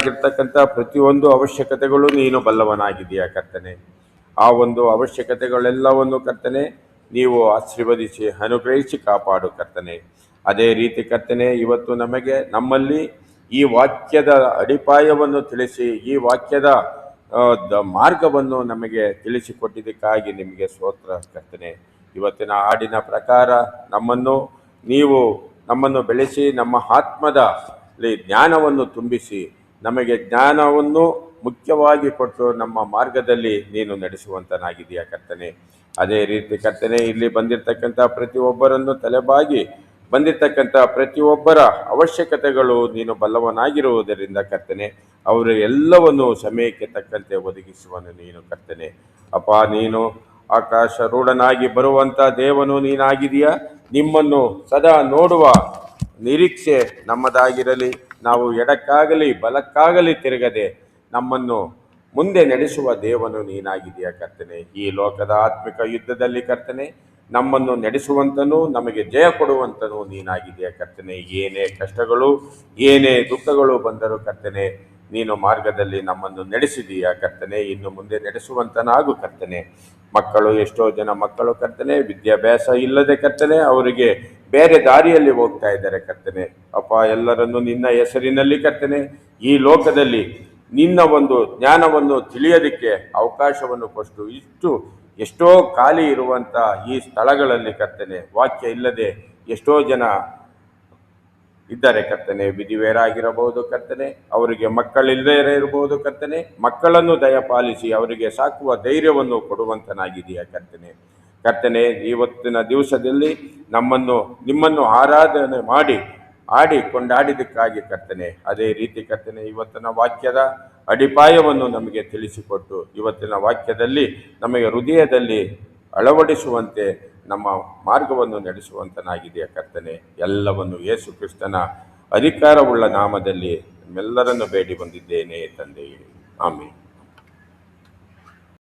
ಬೇಕಾಗಿರ್ತಕ್ಕಂಥ ಪ್ರತಿಯೊಂದು ಅವಶ್ಯಕತೆಗಳು ನೀನು ಬಲ್ಲವನಾಗಿದೆಯಾ ಕರ್ತನೆ. ಆ ಒಂದು ಅವಶ್ಯಕತೆಗಳೆಲ್ಲವನ್ನು ಕರ್ತನೆ ನೀವು ಆಶೀರ್ವದಿಸಿ ಅನುಗ್ರಹಿಸಿ ಕಾಪಾಡು ಕರ್ತನೆ. ಅದೇ ರೀತಿ ಕರ್ತನೆ ಇವತ್ತು ನಮ್ಮಲ್ಲಿ ಈ ವಾಕ್ಯದ ಅಡಿಪಾಯವನ್ನು ತಿಳಿಸಿ ಈ ವಾಕ್ಯದ ಮಾರ್ಗವನ್ನು ನಮಗೆ ತಿಳಿಸಿಕೊಟ್ಟಿದ್ದಕ್ಕಾಗಿ ನಿಮಗೆ ಸ್ತೋತ್ರ ಕರ್ತನೆ. ಇವತ್ತಿನ ಹಾಡಿನ ಪ್ರಕಾರ ನಮ್ಮನ್ನು ಬೆಳೆಸಿ ನಮ್ಮ ಆತ್ಮದ ಜ್ಞಾನವನ್ನು ತುಂಬಿಸಿ ನಮಗೆ ಜ್ಞಾನವನ್ನು ಮುಖ್ಯವಾಗಿ ಕೊಟ್ಟು ನಮ್ಮ ಮಾರ್ಗದಲ್ಲಿ ನೀನು ನಡೆಸುವಂತನಾಗಿದೆಯಾ ಕರ್ತನೆ. ಅದೇ ರೀತಿ ಕರ್ತನೆ ಇಲ್ಲಿ ಬಂದಿರತಕ್ಕಂಥ ಪ್ರತಿಯೊಬ್ಬರನ್ನು ತಲೆಬಾಗಿ ಬಂದಿರತಕ್ಕಂಥ ಪ್ರತಿಯೊಬ್ಬರ ಅವಶ್ಯಕತೆಗಳು ನೀನು ಬಲ್ಲವನಾಗಿರುವುದರಿಂದ ಕರ್ತನೆ ಅವರು ಎಲ್ಲವನ್ನು ಸಮಯಕ್ಕೆ ತಕ್ಕಂತೆ ಒದಗಿಸುವನು ನೀನು ಕರ್ತನೆ. ಅಪ್ಪ, ನೀನು ಆಕಾಶರೂಢನಾಗಿ ಬರುವಂಥ ದೇವನು ನೀನಾಗಿದೆಯಾ. ನಿಮ್ಮನ್ನು ಸದಾ ನೋಡುವ ನಿರೀಕ್ಷೆ ನಮ್ಮದಾಗಿರಲಿ. ನಾವು ಎಡಕ್ಕಾಗಲಿ ಬಲಕ್ಕಾಗಲಿ ತಿರುಗದೆ ನಮ್ಮನ್ನು ಮುಂದೆ ನಡೆಸುವ ದೇವನು ನೀನಾಗಿದೆಯಾ ಕರ್ತನೆ. ಈ ಲೋಕದ ಆತ್ಮಿಕ ಯುದ್ಧದಲ್ಲಿ ಕರ್ತನೆ ನಮ್ಮನ್ನು ನಡೆಸುವಂತನೂ ನಮಗೆ ಜಯ ಕೊಡುವಂತನೂ ನೀನಾಗಿದೆಯಾ ಕರ್ತನೆ. ಏನೇ ಕಷ್ಟಗಳು ಏನೇ ದುಃಖಗಳು ಬಂದರೂ ಕರ್ತನೆ ನೀನು ಮಾರ್ಗದಲ್ಲಿ ನಮ್ಮನ್ನು ನಡೆಸಿದೀಯಾ ಕರ್ತನೆ. ಇನ್ನು ಮುಂದೆ ನಡೆಸುವಂತನಾಗು ಕರ್ತನೆ. ಎಷ್ಟೋ ಜನ ಮಕ್ಕಳು ಕರ್ತನೆ ವಿದ್ಯಾಭ್ಯಾಸ ಇಲ್ಲದೆ ಕರ್ತನೆ ಅವರಿಗೆ ಬೇರೆ ದಾರಿಯಲ್ಲಿ ಹೋಗ್ತಾ ಇದ್ದಾರೆ ಕರ್ತನೆ. ಅಪ್ಪ, ಎಲ್ಲರನ್ನು ನಿನ್ನ ಹೆಸರಿನಲ್ಲಿ ಕರ್ತನೆ ಈ ಲೋಕದಲ್ಲಿ ನಿನ್ನ ಒಂದು ಜ್ಞಾನವನ್ನು ತಿಳಿಯೋದಕ್ಕೆ ಅವಕಾಶವನ್ನು ಕೊಟ್ಟು ಎಷ್ಟೋ ಖಾಲಿ ಇರುವಂಥ ಈ ಸ್ಥಳಗಳಲ್ಲಿ ಕರ್ತನೆ ವಾಕ್ಯ ಇಲ್ಲದೆ ಎಷ್ಟೋ ಜನ ಇದ್ದಾರೆ ಕರ್ತನೆ. ವಿಧಿವೇರಾಗಿರಬಹುದು ಕರ್ತನೆ, ಅವರಿಗೆ ಮಕ್ಕಳಿಲ್ಲದೇ ಇರಬಹುದು ಕರ್ತನೆ. ಮಕ್ಕಳನ್ನು ದಯಪಾಲಿಸಿ ಅವರಿಗೆ ಸಾಕುವ ಧೈರ್ಯವನ್ನು ಕೊಡುವಂತನಾಗಿದೆಯಾ ಕರ್ತನೆ. ಇವತ್ತಿನ ದಿವಸದಲ್ಲಿ ನಿಮ್ಮನ್ನು ಆರಾಧನೆ ಆಡಿ ಕೊಂಡಾಡಿದ್ದಕ್ಕಾಗಿ ಕರ್ತನೆ. ಅದೇ ರೀತಿ ಕರ್ತನೆ ಇವತ್ತಿನ ವಾಕ್ಯದ ಅಡಿಪಾಯವನ್ನು ನಮಗೆ ತಿಳಿಸಿಕೊಟ್ಟು ಇವತ್ತಿನ ವಾಕ್ಯದಲ್ಲಿ ನಮಗೆ ಹೃದಯದಲ್ಲಿ ಅಳವಡಿಸುವಂತೆ ನಮ್ಮ ಮಾರ್ಗವನ್ನು ನಡೆಸುವಂತನಾಗಿದೆಯಾ ಕರ್ತನೆ. ಎಲ್ಲವನ್ನು ಯೇಸು ಕ್ರಿಸ್ತನ ಅಧಿಕಾರವುಳ್ಳ ನಾಮದಲ್ಲಿ ನಮ್ಮೆಲ್ಲರನ್ನು ಬೇಡಿ ಬಂದಿದ್ದೇನೆ ತಂದೆಯೇ, ಆಮೆನ್.